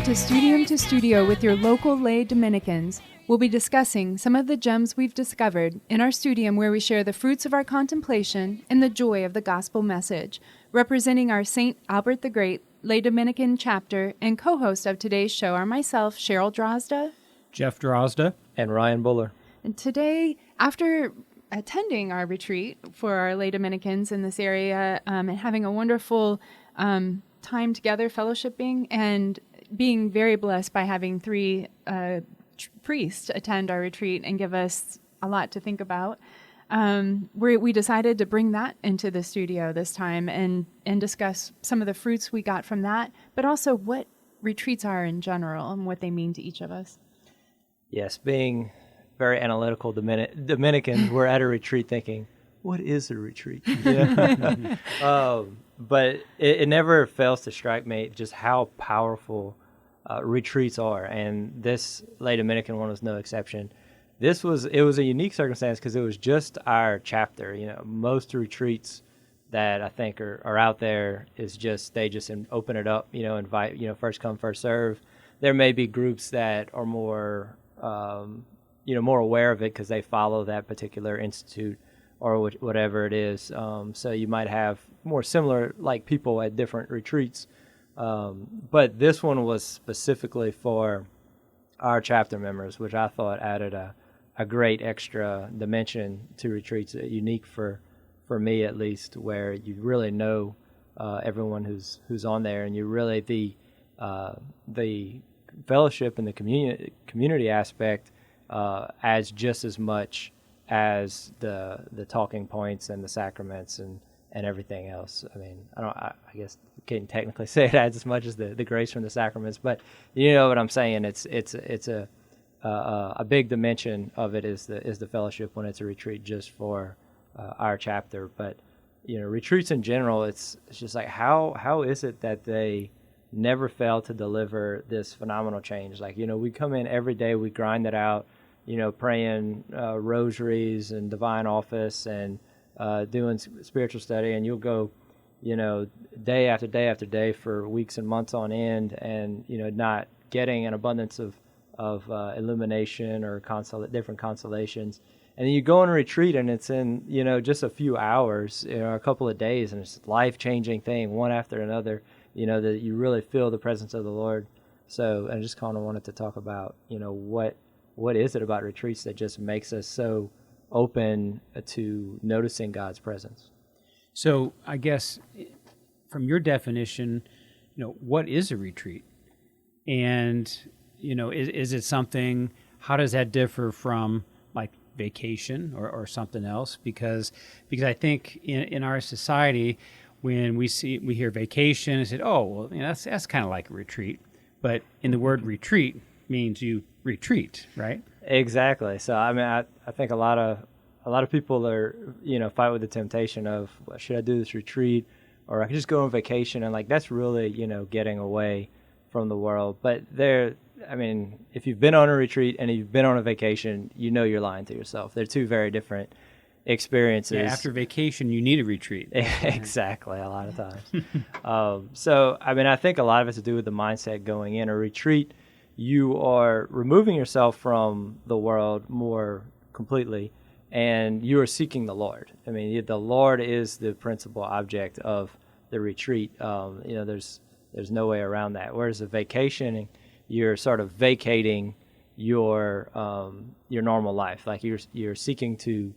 to Studio with your local lay Dominicans. We'll be discussing some of the gems we've discovered in our studium where we share the fruits of our contemplation and the joy of the gospel message. Representing our St. Albert the Great Lay Dominican chapter and co-host of today's show are myself, Cheryl Drozda, Jeff Drozda, and Ryan Buller. And today, after attending our retreat for our lay Dominicans in this area and having a wonderful time together, fellowshipping, and being very blessed by having three priests attend our retreat and give us a lot to think about, we decided to bring that into the studio this time and discuss some of the fruits we got from that, but also what retreats are in general and what they mean to each of us. Yes, being very analytical Dominicans, we're at a retreat thinking, what is a retreat? But it never fails to strike me just how powerful retreats are, and this lay Dominican one was no exception. It was a unique circumstance because it was just our chapter. Most retreats that I think are out there is just they just open it up, invite, first come, first serve. There may be groups that are more more aware of it because they follow that particular institute or whatever it is. So you might have more similar like people at different retreats. But this one was specifically for our chapter members, which I thought added a great extra dimension to retreats, unique for me at least, where you really know everyone who's on there, and you really the fellowship and the community aspect adds just as much as the talking points and the sacraments and everything else. I mean, I guess you can't technically say it adds as much as the grace from the sacraments, but you know what I'm saying. It's a big dimension of it is the fellowship when it's a retreat just for our chapter. But retreats in general, it's just like how is it that they never fail to deliver this phenomenal change? Like, we come in every day, we grind it out, praying rosaries and divine office and doing spiritual study, and you'll go, day after day after day for weeks and months on end, and not getting an abundance of illumination or different consolations. And then you go on a retreat, and it's in just a few hours, a couple of days, and it's a life-changing thing, one after another. That you really feel the presence of the Lord. So I just kind of wanted to talk about, what is it about retreats that just makes us so open to noticing God's presence? So I guess from your definition, what is a retreat? And, is it something, how does that differ from like vacation or something else? Because I think in our society, when we hear vacation, I said, oh, well, that's kind of like a retreat. But in the word retreat means you retreat, right? Exactly. So I mean, I think a lot of people are fight with the temptation of, well, should I do this retreat, or I could just go on vacation, and like that's really getting away from the world. But if you've been on a retreat and you've been on a vacation, you're lying to yourself. They're two very different experiences. Yeah, after vacation, you need a retreat. Exactly, a lot of times. So, I think a lot of it has to do with the mindset going in. A retreat, you are removing yourself from the world more completely, and you are seeking the Lord. The Lord is the principal object of the retreat. There's no way around that. Whereas a vacation, you're sort of vacating your normal life. Like you're seeking to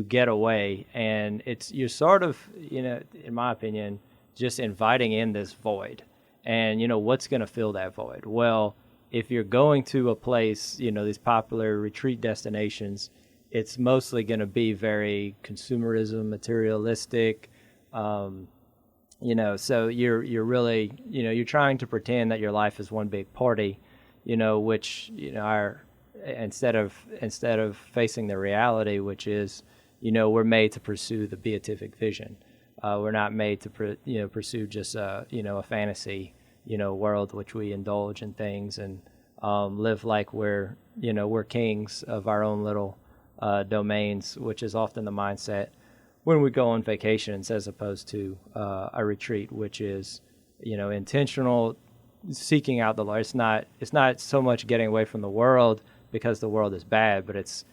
get away, and you're sort of, in my opinion, just inviting in this void. And, what's going to fill that void? Well, if you're going to a place, these popular retreat destinations, it's mostly going to be very consumerism, materialistic, so you're really, you're trying to pretend that your life is one big party, which, instead of facing the reality, which is, we're made to pursue the beatific vision. We're not made to pursue just a fantasy world which we indulge in things and live like we're kings of our own little domains, which is often the mindset when we go on vacations as opposed to a retreat, which is intentional seeking out the Lord. It's not so much getting away from the world because the world is bad, but it's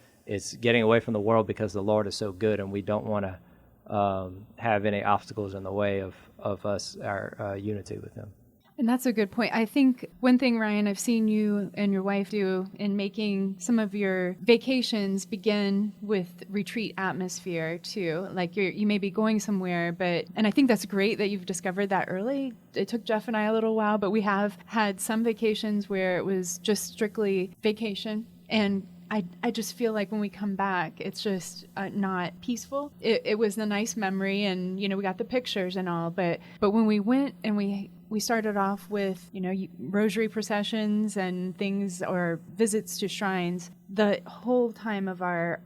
getting away from the world because the Lord is so good, and we don't want to have any obstacles in the way of us, our unity with Him. And that's a good point. I think one thing, Ryan, I've seen you and your wife do in making some of your vacations begin with retreat atmosphere too. Like you may be going somewhere, and I think that's great that you've discovered that early. It took Jeff and I a little while, but we have had some vacations where it was just strictly vacation. And I just feel like when we come back, it's just not peaceful. It was a nice memory, and we got the pictures and all, but when we went and we started off with rosary processions and things, or visits to shrines. The whole time of our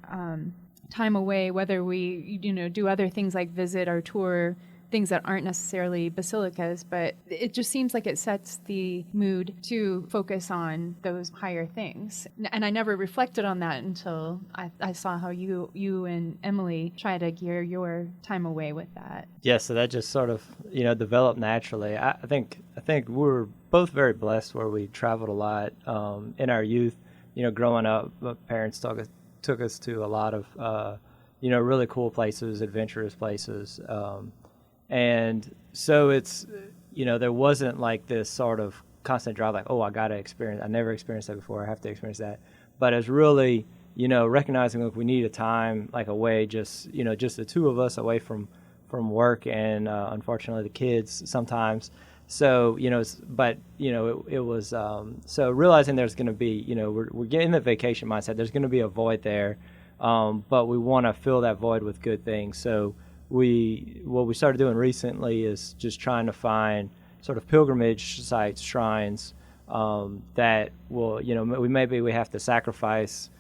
time away, whether we do other things like visit or tour things that aren't necessarily basilicas, but it just seems like it sets the mood to focus on those higher things. And I never reflected on that until I saw how you and Emily try to gear your time away with that. Yeah, so that just sort of developed naturally. I think we were both very blessed where we traveled a lot in our youth. Growing up, my parents took us to a lot of really cool places, adventurous places. And so it's, there wasn't like this sort of constant drive, like, oh, I got to experience, I never experienced that before, I have to experience that. But it's really, recognizing like we need a time, like away, just the two of us away from work and unfortunately the kids sometimes. So, it was, so realizing there's going to be, we're getting the vacation mindset, there's going to be a void there, but we want to fill that void with good things. So, what we started doing recently is just trying to find sort of pilgrimage sites, shrines that will, we have to sacrifice,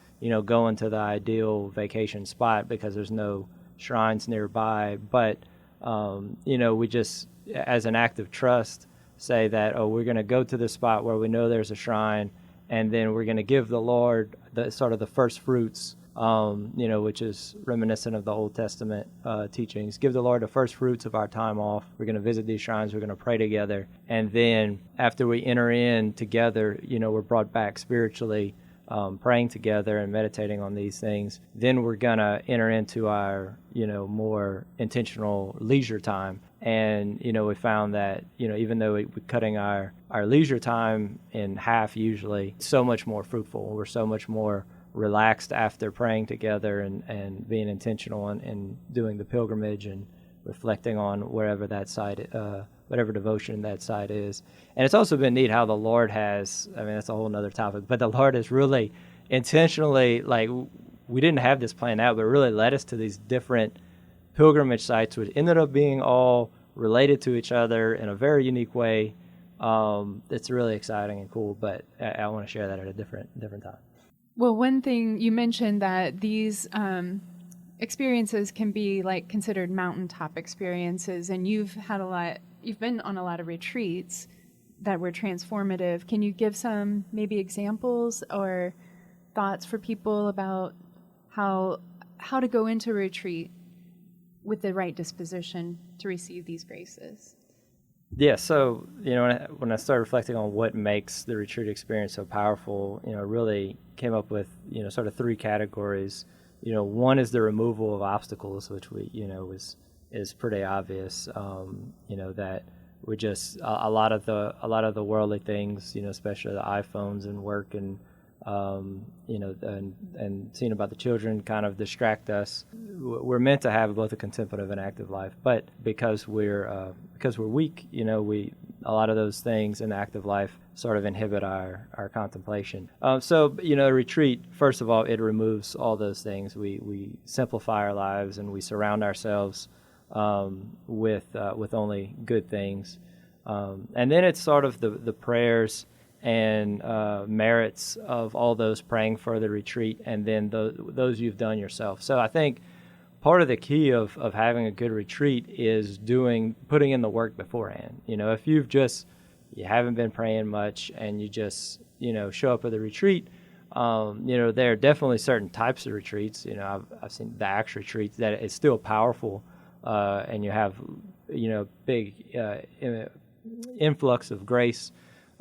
going to the ideal vacation spot because there's no shrines nearby. But, we just, as an act of trust, say that, we're going to go to the spot where we know there's a shrine, and then we're going to give the Lord the sort of the first fruits, which is reminiscent of the Old Testament teachings. Give the Lord the first fruits of our time off. We're going to visit these shrines. We're going to pray together. And then after we enter in together, we're brought back spiritually, praying together and meditating on these things. Then we're going to enter into our, more intentional leisure time. And, we found that, even though we're cutting our leisure time in half usually, so much more fruitful. We're so much more relaxed after praying together and being intentional and doing the pilgrimage and reflecting on wherever that site, whatever devotion that site is. And it's also been neat how the Lord has, that's a whole nother topic, but the Lord has really intentionally, like, we didn't have this planned out, but really led us to these different pilgrimage sites, which ended up being all related to each other in a very unique way. It's really exciting and cool, but I want to share that at a different time. Well, one thing you mentioned that these experiences can be like considered mountaintop experiences, and you've been on a lot of retreats that were transformative. Can you give some maybe examples or thoughts for people about how to go into a retreat with the right disposition to receive these graces? Yeah, so, when I started reflecting on what makes the retreat experience so powerful, really came up with, sort of three categories. One is the removal of obstacles, which is pretty obvious, that we just, a lot of the worldly things, especially the iPhones and work and, and seeing about the children kind of distract us. We're meant to have both a contemplative and active life, but because we're weak, a lot of those things in active life sort of inhibit our contemplation. So a retreat, first of all, it removes all those things. We simplify our lives and we surround ourselves with only good things. And then it's sort of the prayers and merits of all those praying for the retreat, and then those you've done yourself. So I think part of the key of having a good retreat is putting in the work beforehand. If you haven't been praying much and you just, show up at the retreat, there are definitely certain types of retreats. I've seen the Acts retreats that it's still powerful, and you have, big influx of grace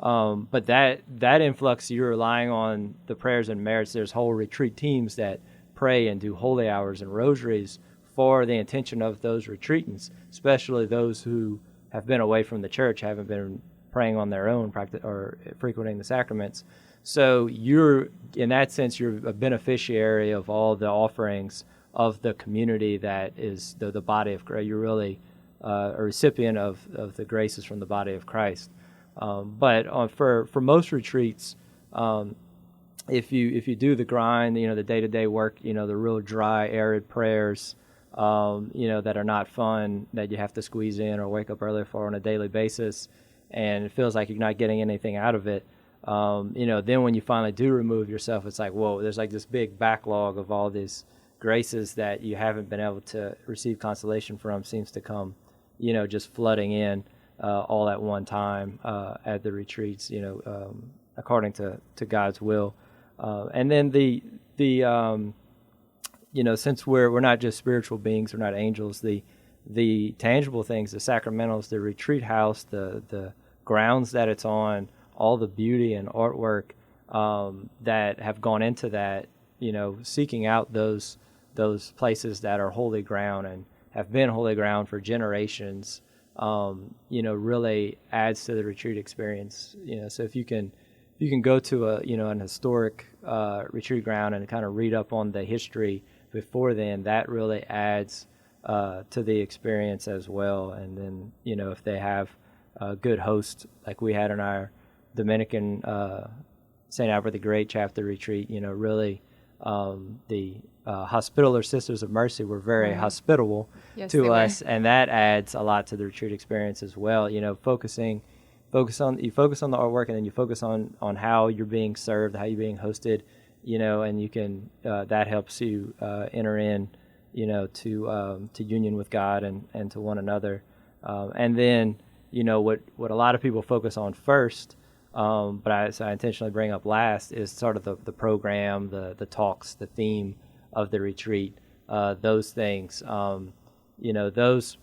But that influx, you're relying on the prayers and merits. There's whole retreat teams that pray and do holy hours and rosaries for the intention of those retreatants, especially those who have been away from the church, haven't been praying on their own, practice or frequenting the sacraments. So you're, in that sense, you're a beneficiary of all the offerings of the community that is the body of Christ. You're really a recipient of the graces from the body of Christ. But for most retreats, if you do the grind, the day-to-day work, the real dry, arid prayers, that are not fun, that you have to squeeze in or wake up early for on a daily basis, and it feels like you're not getting anything out of it, then when you finally do remove yourself, it's like, whoa, there's like this big backlog of all these graces that you haven't been able to receive consolation from seems to come, just flooding in all at one time at the retreats, according to God's will. And then since we're not just spiritual beings, we're not angels, the tangible things, the sacramentals, the retreat house, the grounds that it's on, all the beauty and artwork that have gone into that, seeking out those places that are holy ground and have been holy ground for generations, really adds to the retreat experience. So if you can go to an historic retreat ground and kind of read up on the history before then, that really adds to the experience as well. And then, if they have a good host like we had in our Dominican St. Albert the Great chapter retreat, really the Hospitaller Sisters of Mercy were very hospitable to us, and that adds a lot to the retreat experience as well. Focus on the artwork, and then you focus on how you're being served, how you're being hosted, and you can that helps you enter in, to union with God and to one another, and then what a lot of people focus on first, but I intentionally bring up last, is sort of the program, the talks, the theme of the retreat, those things, those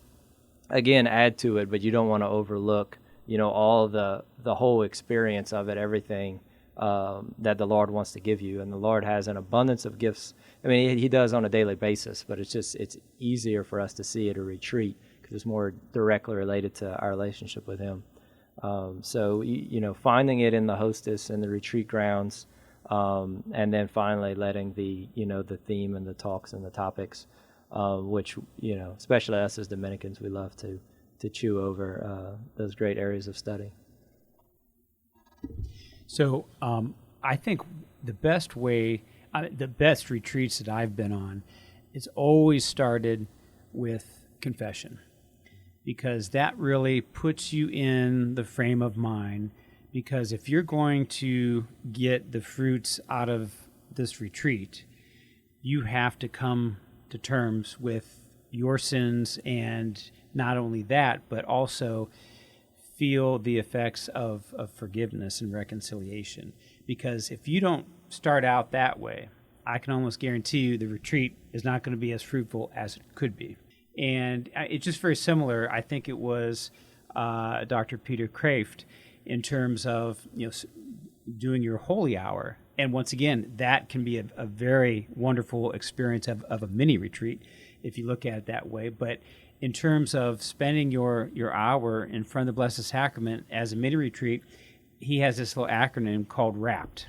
again add to it, but you don't want to overlook all the whole experience of it, everything that the Lord wants to give you. And the Lord has an abundance of gifts. I mean, he does on a daily basis, but it's easier for us to see at a retreat because it's more directly related to our relationship with him. So finding it in the hostess and the retreat grounds, and then finally letting the theme and the talks and the topics, which especially us as Dominicans, we love to chew over those great areas of study. So I think the best retreats that I've been on, it's always started with confession, because that really puts you in the frame of mind. Because if you're going to get the fruits out of this retreat, you have to come to terms with your sins, and not only that, but also feel the effects of forgiveness and reconciliation. Because if you don't start out that way, I can almost guarantee you the retreat is not going to be as fruitful as it could be. And it's just very similar. I think it was Dr. Peter Kraft, in terms of doing your holy hour. And once again, that can be a very wonderful experience of a mini retreat if you look at it that way. But in terms of spending your hour in front of the Blessed Sacrament as a mini retreat, he has this little acronym called WRAPPED.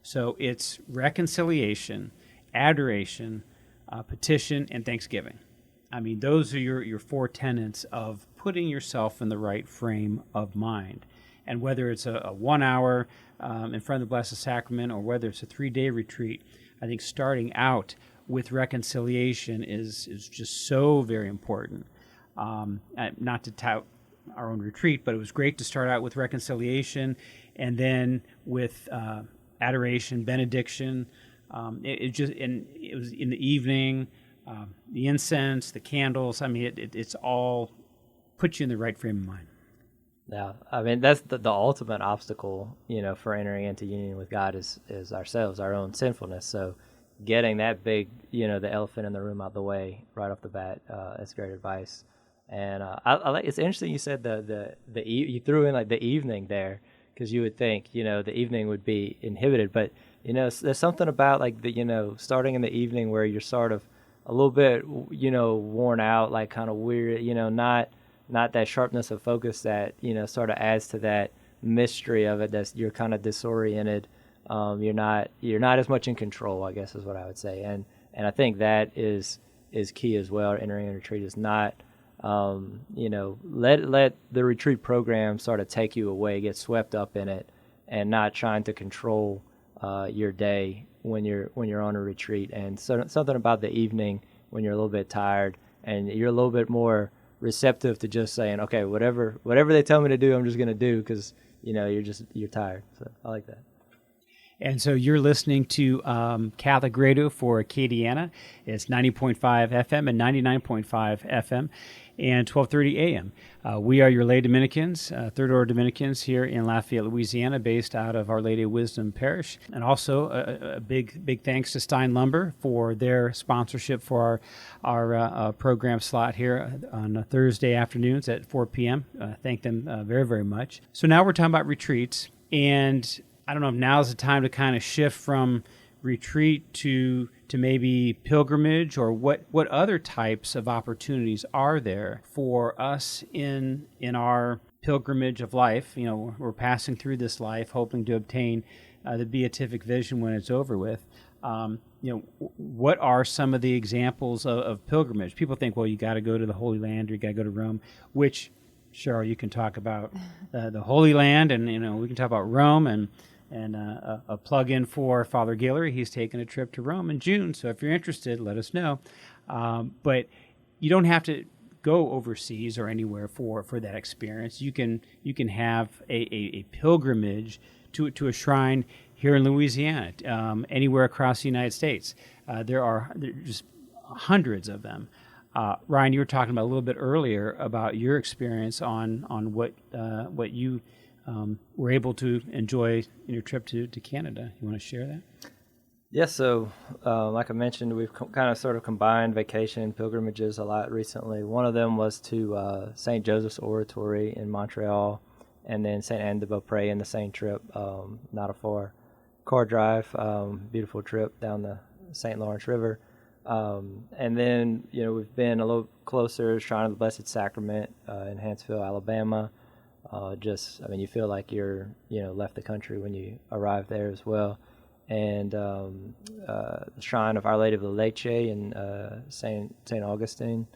So it's reconciliation, adoration, petition, and thanksgiving. I mean, those are your four tenets of putting yourself in the right frame of mind. And whether it's a 1 hour in front of the Blessed Sacrament, or whether it's a 3-day retreat, I think starting out with reconciliation is just so very important. Not to tout our own retreat, but it was great to start out with reconciliation, and then with adoration, benediction. It was in the evening, the incense, the candles. I mean, it's all puts you in the right frame of mind. Yeah, I mean, that's the ultimate obstacle, for entering into union with God is ourselves, our own sinfulness. So getting that big, the elephant in the room out the way right off the bat, is great advice. And I like, it's interesting you said you threw in like the evening there, because you would think, the evening would be inhibited. But, there's something about like starting in the evening where you're sort of a little bit, worn out, like kind of weird, not that sharpness of focus that, sort of adds to that mystery of it. That's you're kind of disoriented. You're not as much in control, I guess is what I would say. And I think that is key as well. Entering a retreat is not, let the retreat program sort of take you away, get swept up in it, and not trying to control your day when you're on a retreat. And so, something about the evening when you're a little bit tired and you're a little bit more receptive to just saying, okay, whatever they tell me to do, I'm just going to do, because you're tired. So I like that. And so you're listening to Catholic Radio for Acadiana. It's 90.5 FM and 99.5 FM and 12:30 a.m. We are your lay Dominicans, Third Order Dominicans here in Lafayette, Louisiana, based out of Our Lady of Wisdom Parish. And also a big thanks to Stein Lumber for their sponsorship for our program slot here on Thursday afternoons at 4 p.m. Thank them very, very much. So now we're talking about retreats, and I don't know if now's the time to kind of shift from retreat to maybe pilgrimage, or what other types of opportunities are there for us in our pilgrimage of life. We're passing through this life hoping to obtain the beatific vision when it's over with. What are some of the examples of pilgrimage? People think, well, you got to go to the Holy Land, or you got to go to Rome, which, Cheryl, you can talk about the Holy Land, and we can talk about Rome, and a plug-in for Father Guillory. He's taking a trip to Rome in June, so if you're interested, let us know. But you don't have to go overseas or anywhere for that experience. You can have a pilgrimage to a shrine here in Louisiana, anywhere across the United States. There are just hundreds of them. Ryan, you were talking about a little bit earlier about your experience on what you were able to enjoy in your trip to Canada. You want to share that? Yes, so like I mentioned, we've kind of sort of combined vacation and pilgrimages a lot recently. One of them was to St. Joseph's Oratory in Montreal, and then St. Anne de Beaupré in the same trip, not a far car drive, beautiful trip down the St. Lawrence River. And then, we've been a little closer, Shrine of the Blessed Sacrament in Huntsville, Alabama. You feel like you're, left the country when you arrive there as well. And the Shrine of Our Lady of La Leche in St. Augustine,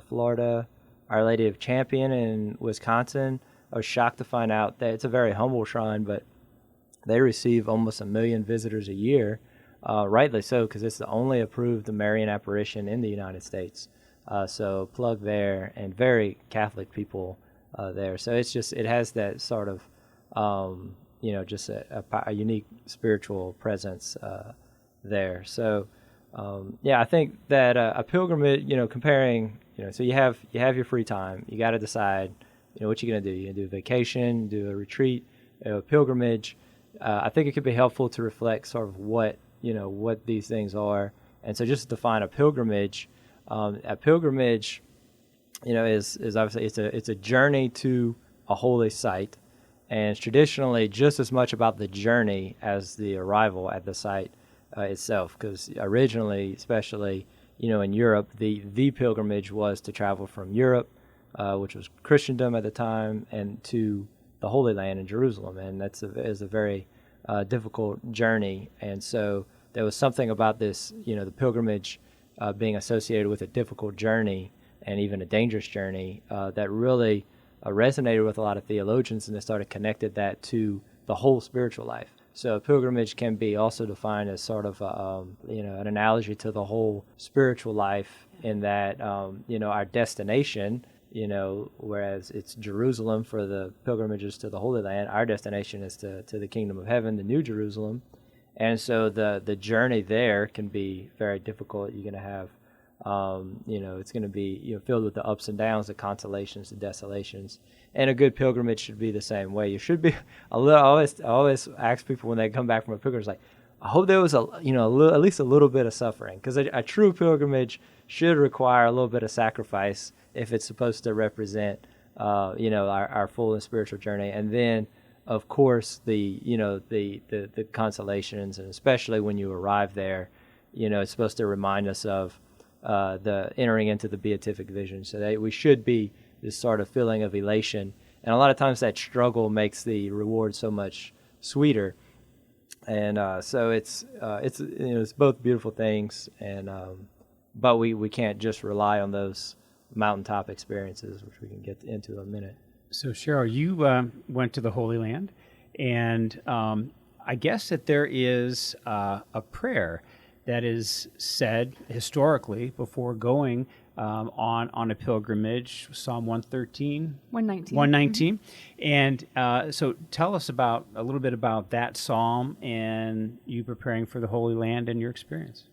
Florida. Our Lady of Champion in Wisconsin. I was shocked to find out that it's a very humble shrine, but they receive almost 1 million visitors a year, rightly so, because it's the only approved Marian apparition in the United States. So plug there, and very Catholic people there. So it has that sort of, just a unique spiritual presence there. So, I think that a pilgrimage, comparing, so you have your free time. You got to decide, what you're going to do. You're going to do a vacation, do a retreat, a pilgrimage. I think it could be helpful to reflect sort of what these things are. And so just to define a pilgrimage, is obviously it's a journey to a holy site, and it's traditionally just as much about the journey as the arrival at the site itself. Because originally, especially in Europe, the pilgrimage was to travel from Europe, which was Christendom at the time, and to the Holy Land in Jerusalem, and is a very difficult journey. And so there was something about this, the pilgrimage being associated with a difficult journey, and even a dangerous journey, that really resonated with a lot of theologians, and they started connected that to the whole spiritual life. So a pilgrimage can be also defined as sort of an analogy to the whole spiritual life, in that our destination, whereas it's Jerusalem for the pilgrimages to the Holy Land, our destination is to the Kingdom of Heaven, the New Jerusalem. And so the journey there can be very difficult. You're going to have it's going to be filled with the ups and downs, the consolations, the desolations, and a good pilgrimage should be the same way. You should be a little. I always ask people when they come back from a pilgrimage, like, I hope there was at least a little bit of suffering, because a true pilgrimage should require a little bit of sacrifice if it's supposed to represent our full and spiritual journey. And then of course, the consolations, and especially when you arrive there, it's supposed to remind us of the entering into the beatific vision. So that we should be this sort of feeling of elation, and a lot of times that struggle makes the reward so much sweeter. And so it's both beautiful things, and but we can't just rely on those mountaintop experiences, which we can get into in a minute. So Cheryl, you went to the Holy Land, and I guess that there is a prayer that is said historically before going on a pilgrimage, Psalm 113? 119. 119. And so tell us a little bit about that psalm and you preparing for the Holy Land and your experience.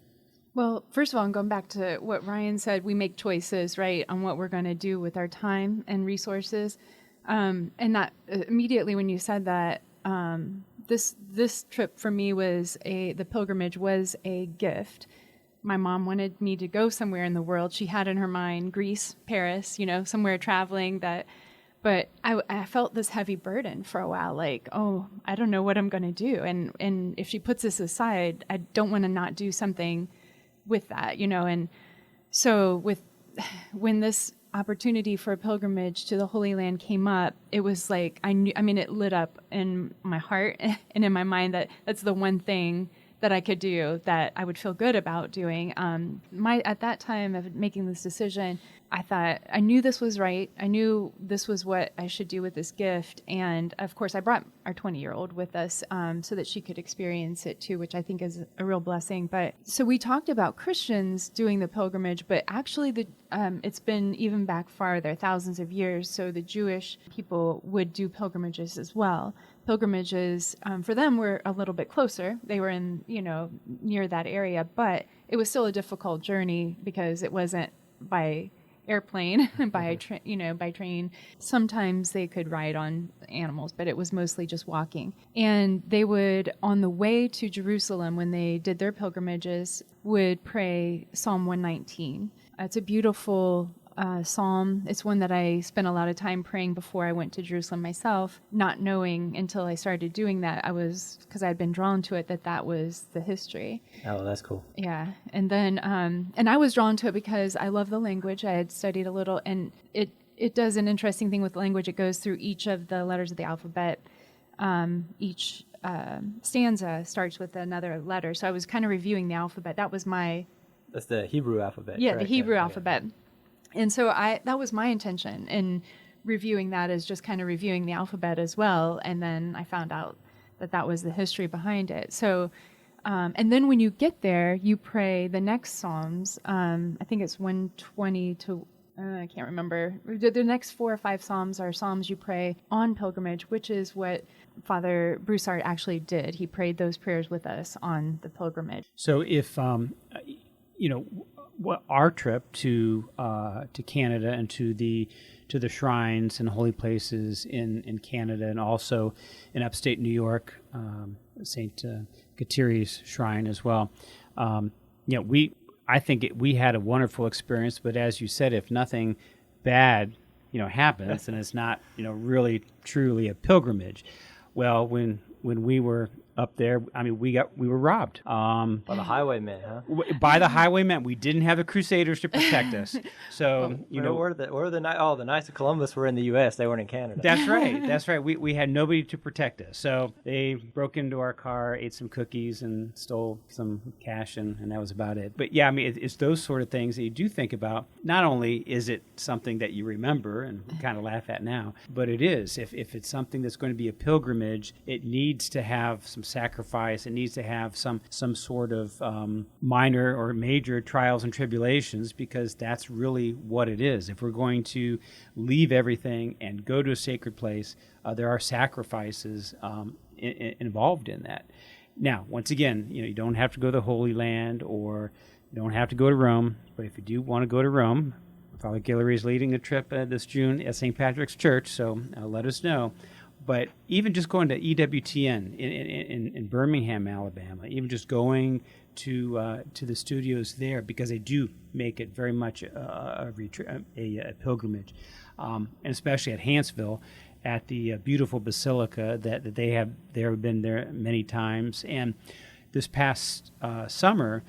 Well, first of all, I'm going back to what Ryan said. We make choices, right, on what we're going to do with our time and resources. And that immediately when you said that, this trip for me the pilgrimage was a gift. My mom wanted me to go somewhere in the world. She had in her mind Greece, Paris, somewhere traveling but I felt this heavy burden for a while, like, oh, I don't know what I'm going to do. And if she puts this aside, I don't want to not do something with that, and so when this opportunity for a pilgrimage to the Holy Land came up, it was like it lit up in my heart and in my mind that that's the one thing that I could do that I would feel good about doing. At that time of making this decision, I thought I knew this was right. I knew this was what I should do with this gift. And of course, I brought our 20-year-old with us so that she could experience it too, which I think is a real blessing. But so we talked about Christians doing the pilgrimage, but actually it's been even back farther, thousands of years. So the Jewish people would do pilgrimages as well. Pilgrimages for them were a little bit closer. They were in, near that area, but it was still a difficult journey because it wasn't by airplane, by train. Sometimes they could ride on animals, but it was mostly just walking. And they would, on the way to Jerusalem, when they did their pilgrimages, would pray Psalm 119. It's a beautiful psalm. It's one that I spent a lot of time praying before I went to Jerusalem myself, not knowing until I started doing that, because I had been drawn to it, that was the history. Oh, that's cool. Yeah. And then, and I was drawn to it because I love the language. I had studied a little, and it does an interesting thing with language. It goes through each of the letters of the alphabet. Each stanza starts with another letter. So I was kind of reviewing the alphabet. That's the Hebrew alphabet. Yeah, correct? the Hebrew alphabet. And so that was my intention in reviewing that, is just kind of reviewing the alphabet as well. And then I found out that was the history behind it. So, and then when you get there, you pray the next Psalms. I think it's 120 to, I can't remember. The next 4 or 5 Psalms are Psalms you pray on pilgrimage, which is what Father Broussard actually did. He prayed those prayers with us on the pilgrimage. So if, our trip to Canada and to the shrines and holy places in Canada, and also in upstate New York, Saint Kateri's shrine as well. I think we had a wonderful experience. But as you said, if nothing bad happens, then it's not really truly a pilgrimage. Well, when we were up there, we were robbed. By the highwaymen, huh? By the highwaymen. We didn't have the Crusaders to protect us. So, the Knights of Columbus were in the U.S. They weren't in Canada. That's right. That's right. We had nobody to protect us. So they broke into our car, ate some cookies, and stole some cash, and that was about it. But yeah, it's those sort of things that you do think about. Not only is it something that you remember and kind of laugh at now, but it is. If it's something that's going to be a pilgrimage, it needs to have some sacrifice. It needs to have some sort of minor or major trials and tribulations, because that's really what it is. If we're going to leave everything and go to a sacred place, there are sacrifices involved in that. Now, once again, you don't have to go to the Holy Land, or you don't have to go to Rome, but if you do want to go to Rome, Father Guillory is leading a trip this June at St. Patrick's Church, so let us know. But even just going to EWTN in Birmingham, Alabama, even just going to the studios there, because they do make it very much a pilgrimage, and especially at Hanceville. at the beautiful basilica that they have been there many times. And this past summer,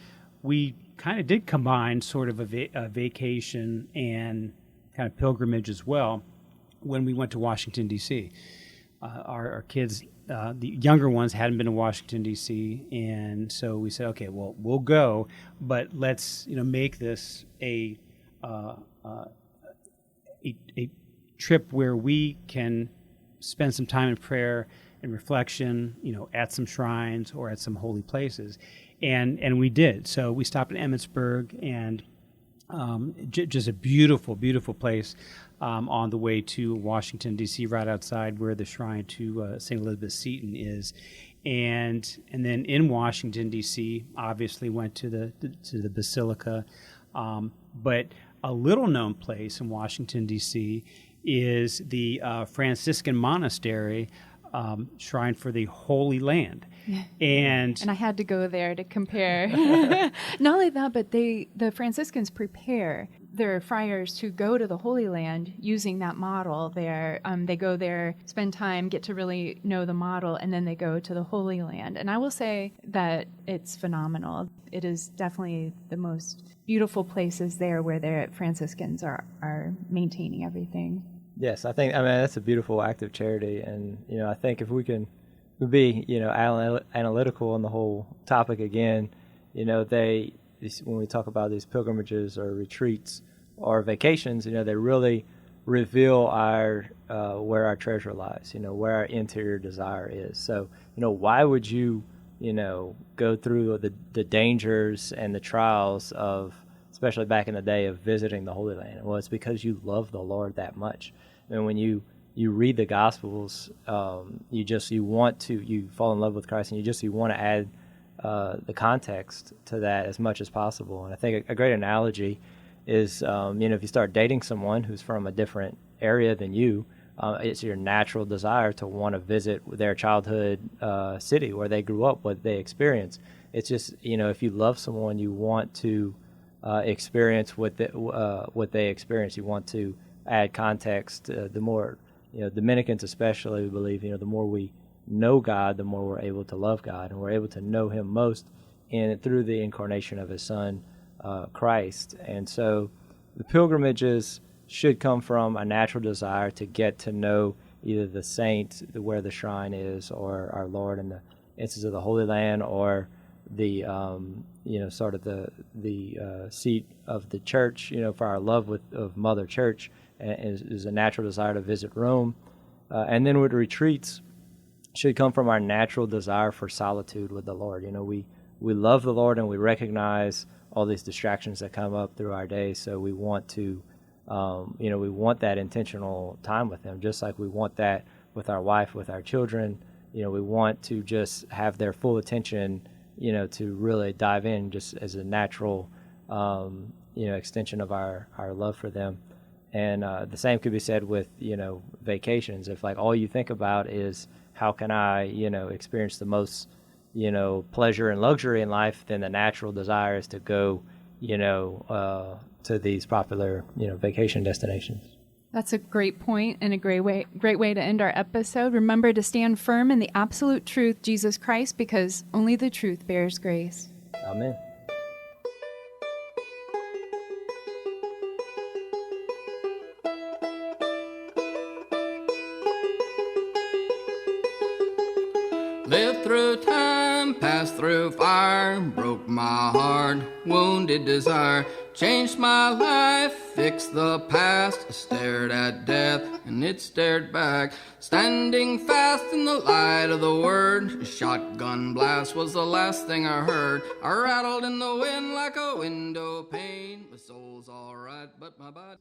we kind of did combine sort of a vacation and kind of pilgrimage as well when we went to Washington, D.C. Our kids, the younger ones, hadn't been to Washington, D.C., and so we said, okay, well, we'll go, but let's make this a trip where we can spend some time in prayer and reflection, at some shrines or at some holy places. And we did. So we stopped in Emmitsburg, and just a beautiful, beautiful place on the way to Washington, D.C., right outside where the shrine to St. Elizabeth Seton is. And then in Washington, D.C., obviously went to the Basilica. But a little-known place in Washington, D.C. is the Franciscan Monastery, Shrine for the Holy Land. And I had to go there to compare. Not only that, but the Franciscans prepare their friars to go to the Holy Land using that model there. They go there, spend time, get to really know the model, and then they go to the Holy Land. And I will say that it's phenomenal. It is definitely the most beautiful places there where the Franciscans are maintaining everything. Yes, I mean, that's a beautiful act of charity. And, I think if we can be, analytical on the whole topic again, when we talk about these pilgrimages or retreats or vacations, they really reveal where our treasure lies, where our interior desire is. So, why would you, go through the dangers and the trials of, especially back in the day, of visiting the Holy Land? Well, it's because you love the Lord that much. And when you read the Gospels, you fall in love with Christ, and you want to add the context to that as much as possible. And I think a great analogy is, if you start dating someone who's from a different area than you, it's your natural desire to want to visit their childhood city where they grew up, what they experienced. It's just, if you love someone, you want to experience what they experience. You want to add context. The more, Dominicans especially believe, the more we know God, the more we're able to love God, and we're able to know Him most through the incarnation of His Son, Christ. And so the pilgrimages should come from a natural desire to get to know either the saint, where the shrine is, or our Lord in the instance of the Holy Land, or the sort of the seat of the church. For our love of Mother Church is a natural desire to visit Rome, and then with retreats should come from our natural desire for solitude with the Lord. We love the Lord, and we recognize all these distractions that come up through our day. So we want to, we want that intentional time with Him, just like we want that with our wife, with our children. We want to just have their full attention, to really dive in just as a natural, extension of our love for them. And the same could be said with, vacations. If all you think about is how can I, experience the most, pleasure and luxury in life, then the natural desire is to go, to these popular, vacation destinations. That's a great point and a great way to end our episode. Remember to stand firm in the absolute truth, Jesus Christ, because only the truth bears grace. Amen. Lived through time, passed through fire, broke my heart, wounded desire, changed my life, fixed the past, stared at death and it stared back, standing fast in the light of the word. A shotgun blast was the last thing I heard. I rattled in the wind like a window pane. My soul's alright, but my body...